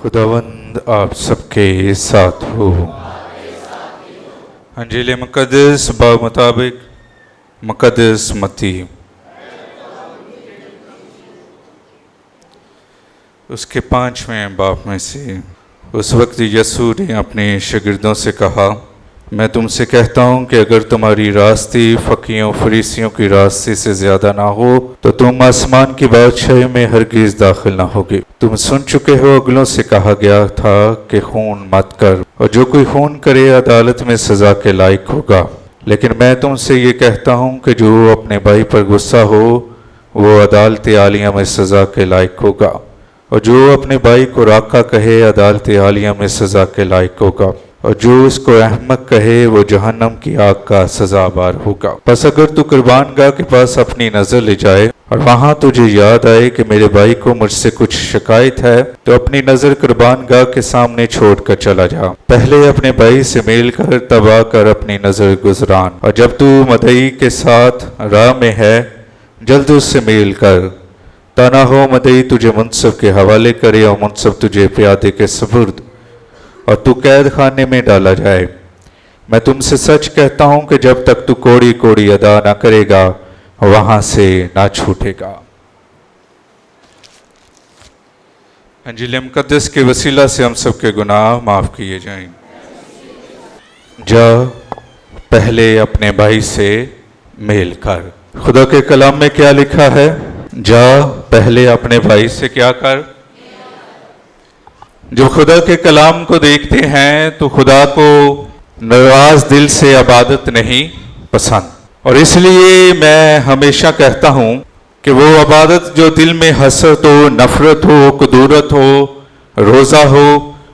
खुदावंद आप सबके साथ हो। अंजील मुक़द्दस मुताबिक मुक़द्दस मत्ती उसके 5वें बाब में से। उस वक्त यीशु ने अपने शागिर्दों से कहा, मैं तुमसे कहता हूँ कि अगर तुम्हारी रास्ते फकीरों फरीसियों की रास्ते से ज़्यादा ना हो तो तुम आसमान की बादशाही में हरगिज़ दाखिल ना होगे। तुम सुन चुके हो अगलों से कहा गया था कि खून मत कर, और जो कोई खून करे अदालत में सज़ा के लायक होगा। लेकिन मैं तुमसे ये कहता हूँ कि जो अपने भाई पर गुस्सा हो वो अदालत आलिया में सज़ा के लायक होगा, और जो अपने भाई को राका कहे अदालत आलिया में सज़ा के लायक होगा, और जो उसको अहमक कहे वो जहन्नम की आग का सजाबार होगा। बस अगर तू कुर्बानगाह के पास अपनी नज़र ले जाए और वहां तुझे याद आए कि मेरे भाई को मुझसे कुछ शिकायत है, तो अपनी नज़र कुर्बानगाह के सामने छोड़कर चला जा। पहले अपने भाई से मेल कर, तब आकर अपनी नज़र गुजरान। और जब तू मदई के साथ राह में है जल्द उससे मेल कर, तना हो मदई तुझे मुनसब के हवाले करे और मुनसब तुझे प्यादे के सुपुर्द और तू कैद खाने में डाला जाए। मैं तुमसे सच कहता हूं कि जब तक तू कोड़ी कोड़ी अदा ना करेगा वहां से ना छूटेगा। अंजील मुक़द्दस के वसीला से हम सब के गुनाह माफ किए जाएं। जा पहले अपने भाई से मेल कर। खुदा के कलाम में क्या लिखा है? जा पहले अपने भाई से क्या कर। जो खुदा के कलाम को देखते हैं तो खुदा को नाराज दिल से इबादत नहीं पसंद, और इसलिए मैं हमेशा कहता हूं कि वो इबादत जो दिल में हसरत हो, नफरत हो, कुदूरत हो, रोज़ा हो,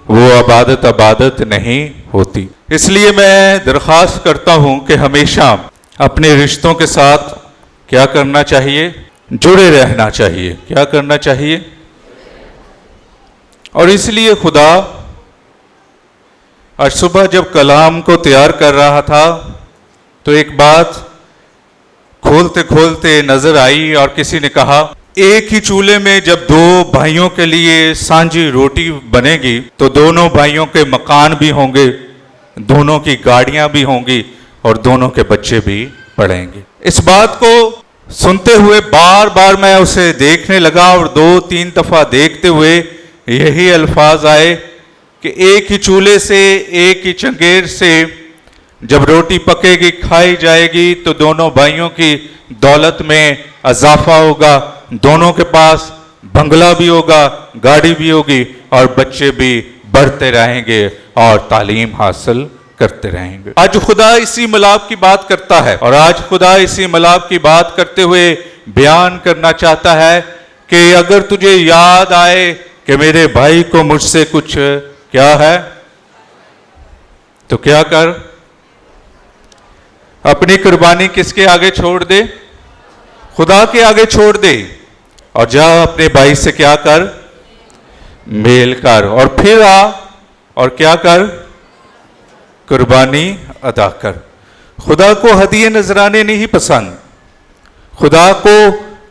वो इबादत नहीं होती। इसलिए मैं दरख्वास्त करता हूं कि हमेशा अपने रिश्तों के साथ क्या करना चाहिए? जुड़े रहना चाहिए। क्या करना चाहिए? और इसलिए खुदा आज सुबह जब कलाम को तैयार कर रहा था तो एक बात खोलते खोलते नजर आई, और किसी ने कहा एक ही चूल्हे में जब दो भाइयों के लिए सांझी रोटी बनेगी तो दोनों भाइयों के मकान भी होंगे, दोनों की गाड़ियां भी होंगी और दोनों के बच्चे भी पढ़ेंगे। इस बात को सुनते हुए बार बार मैं उसे देखने लगा, और 2-3 दफा देखते हुए यही अल्फाज आए कि एक ही चूल्हे से, एक ही चंगेर से जब रोटी पकेगी खाई जाएगी तो दोनों भाइयों की दौलत में इजाफा होगा, दोनों के पास बंगला भी होगा, गाड़ी भी होगी, और बच्चे भी बढ़ते रहेंगे और तालीम हासिल करते रहेंगे। आज खुदा इसी मिलाप की बात करता है, और आज खुदा इसी मिलाप की बात करते हुए बयान करना चाहता है कि अगर तुझे याद आए कि मेरे भाई को मुझसे कुछ क्या है तो क्या कर। अपनी कुर्बानी किसके आगे छोड़ दे? खुदा के आगे छोड़ दे, और जा अपने भाई से क्या कर? मेल कर, और फिर आ और क्या कर? कुर्बानी अदा कर। खुदा को हदिये नजराने नहीं पसंद। खुदा को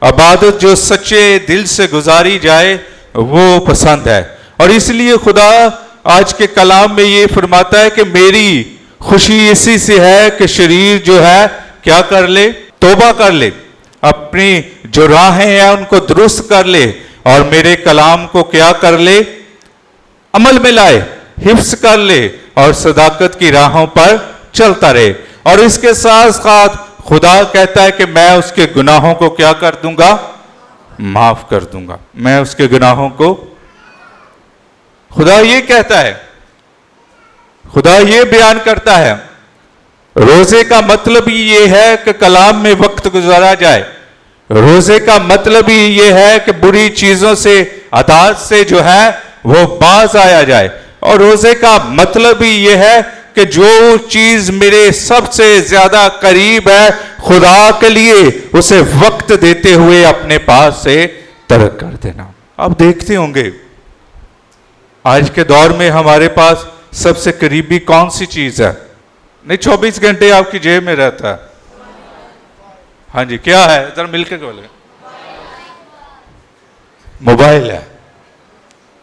इबादत जो सच्चे दिल से गुजारी जाए वो पसंद है, और इसलिए खुदा आज के कलाम में ये फरमाता है कि मेरी खुशी इसी से है कि शरीर जो है क्या कर ले? तौबा कर ले, अपनी जो राहें हैं उनको दुरुस्त कर ले, और मेरे कलाम को क्या कर ले? अमल में लाए, हिफ्स कर ले, और सदाकत की राहों पर चलता रहे। और इसके साथ साथ खुदा कहता है कि मैं उसके गुनाहों को क्या कर दूंगा? माफ कर दूंगा। मैं उसके गुनाहों को, खुदा ये कहता है, खुदा ये बयान करता है। रोजे का मतलब ही ये है कि कलाम में वक्त गुजारा जाए। रोजे का मतलब ही ये है कि बुरी चीजों से, अदात से जो है वो बाज आया जाए। और रोजे का मतलब ही ये है कि जो चीज मेरे सबसे ज्यादा करीब है खुदा के लिए, उसे वक्त देते हुए अपने पास से तर्क कर देना। आप देखते होंगे आज के दौर में हमारे पास सबसे करीबी कौन सी चीज है? नहीं, 24 घंटे आपकी जेब में रहता है। हाँ जी, क्या है? जरा मिलकर बोले। मोबाइल है।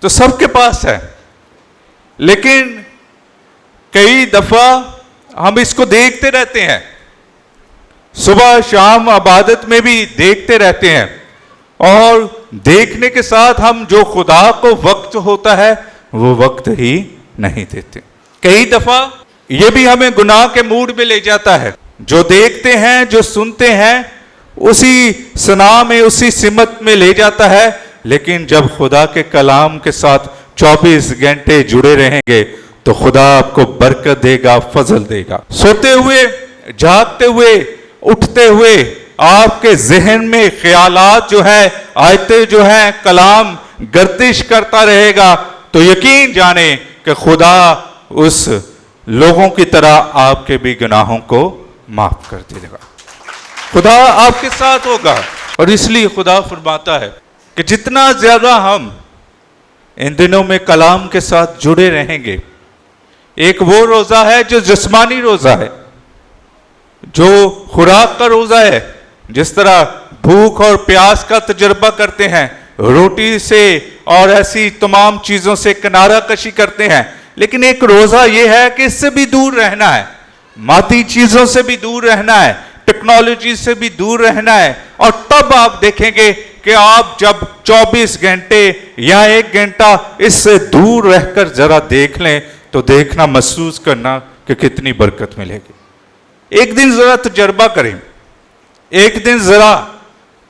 तो सबके पास है, लेकिन कई दफा हम इसको देखते रहते हैं, सुबह शाम इबादत में भी देखते रहते हैं, और देखने के साथ हम जो खुदा को वक्त होता है वो वक्त ही नहीं देते। कई दफा ये भी हमें गुनाह के मूड में ले जाता है, जो देखते हैं जो सुनते हैं उसी सना में उसी सिमत में ले जाता है, लेकिन जब खुदा के कलाम के साथ 24 घंटे जुड़े रहेंगे तो खुदा आपको बरकत देगा, फजल देगा। सोते हुए, जागते हुए, उठते हुए आपके जहन में ख्यालात जो है, आयतें जो है, कलाम गर्दिश करता रहेगा, तो यकीन जाने कि खुदा उस लोगों की तरह आपके भी गुनाहों को माफ कर देगा। खुदा आपके साथ होगा, और इसलिए खुदा फरमाता है कि जितना ज्यादा हम इन दिनों में कलाम के साथ जुड़े रहेंगे, एक वो रोजा है जो जिस्मानी रोजा है, जो खुराक का रोजा है, जिस तरह भूख और प्यास का तजर्बा करते हैं, रोटी से और ऐसी तमाम चीजों से किनारा कशी करते हैं, लेकिन एक रोजा यह है कि इससे भी दूर रहना है, माती चीजों से भी दूर रहना है, टेक्नोलॉजी से भी दूर रहना है, और तब आप देखेंगे कि आप जब 24 घंटे या 1 घंटा इससे दूर रहकर जरा देख लें तो देखना, महसूस करना कि कितनी बरकत मिलेगी। एक दिन जरा तजर्बा करें, एक दिन जरा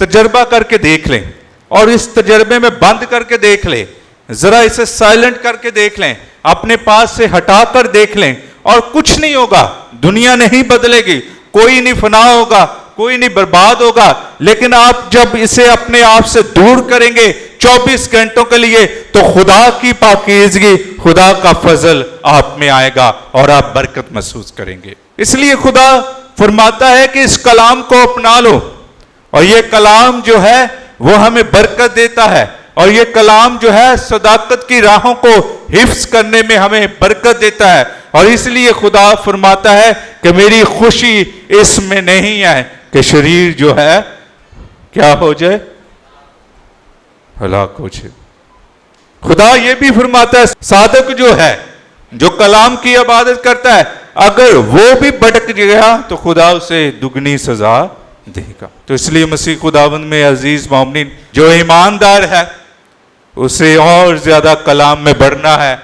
तजर्बा करके देख लें, और इस तजर्बे में बंद करके देख लें, जरा इसे साइलेंट करके देख लें, अपने पास से हटाकर देख लें, और कुछ नहीं होगा, दुनिया नहीं बदलेगी, कोई नहीं फना होगा, कोई नहीं बर्बाद होगा, लेकिन आप जब इसे अपने आप से दूर करेंगे 24 घंटों के लिए, तो खुदा की पाकीज़गी, खुदा का फजल आप में आएगा और आप बरकत महसूस करेंगे। इसलिए खुदा फरमाता है कि इस कलाम को अपना लो, और ये कलाम जो है वो हमें बरकत देता है, और ये कलाम जो है सदाकत की राहों को हिफ्ज करने में हमें बरकत देता है। और इसलिए खुदा फरमाता है कि मेरी खुशी इसमें नहीं है कि शरीर जो है क्या हो जाए, हलाक हो जाए। खुदा ये भी फरमाता है सादक जो है, जो कलाम की इबादत करता है, अगर वो भी भटक गया तो खुदा उसे दुगनी सजा देगा। तो इसलिए मसीह खुदावंद में अजीज मोमिनीन, जो ईमानदार है उसे और ज्यादा कलाम में बढ़ना है,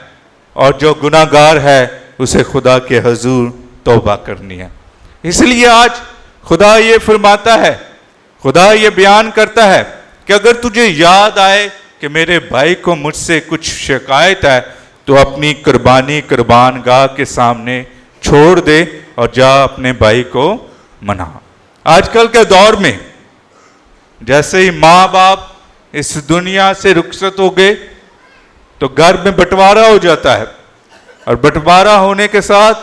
और जो गुनाहगार है उसे खुदा के हजूर तौबा करनी है। इसलिए आज खुदा ये फरमाता है, खुदा ये बयान करता है कि अगर तुझे याद आए कि मेरे भाई को मुझसे कुछ शिकायत है, तो अपनी कुर्बानी कुर्बान गाह के सामने छोड़ दे और जा अपने भाई को मना। आजकल के दौर में जैसे ही माँ बाप इस दुनिया से रुखसत हो गए तो घर में बंटवारा हो जाता है, और बंटवारा होने के साथ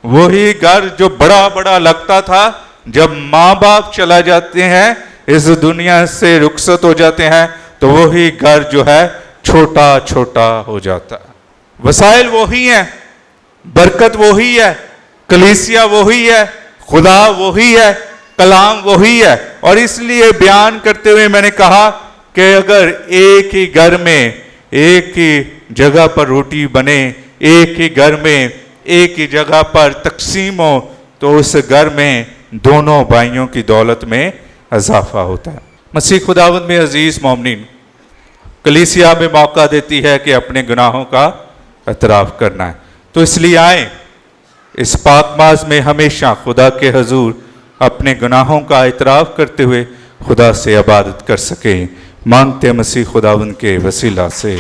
वही घर जो बड़ा बड़ा लगता था, जब माँ बाप चला जाते हैं, इस दुनिया से रुखसत हो जाते हैं, तो वही घर जो है छोटा छोटा हो जाता है। वसाइल वही है, बरकत वही है, कलीसिया वही है, खुदा वही है, कलाम वही है। और इसलिए बयान करते हुए मैंने कहा कि अगर एक ही घर में एक ही जगह पर रोटी बने, एक ही घर में एक ही जगह पर तकसीम हो, तो उस घर में दोनों भाइयों की दौलत में इजाफा होता है। मसीह खुदावंद में अजीज मोमिनीन, कलीसिया में मौका देती है कि अपने गुनाहों का एतराफ़ करना है। तो इसलिए आए इस पाकमाज़ में हमेशा खुदा के हजूर अपने गुनाहों का एतराफ़ करते हुए खुदा से इबादत कर सकें। मांगते मसीह खुदावंद के वसीला से।